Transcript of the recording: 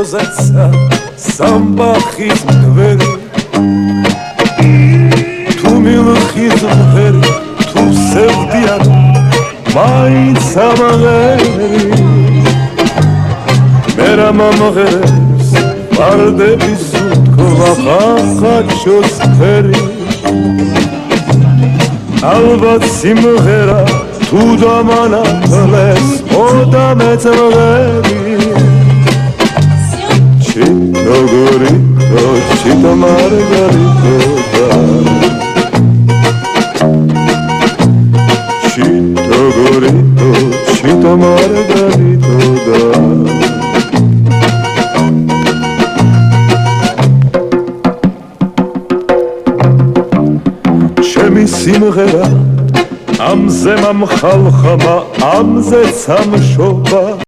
როზეცა სამბახის მღვერი თუ მილხის მღერი თუ სევდიან მაინც ამღერი მერა მომღერებს ვარდების უთქვა ხახაჩოს ფერი ალბათ სიმღერა თუ დამანახლეს ოდა მეწმღერი Chito gorito, chito margarito da Chito gorito, chito margarito da Chemi simghera, amze mam khalkhama, amze samshoba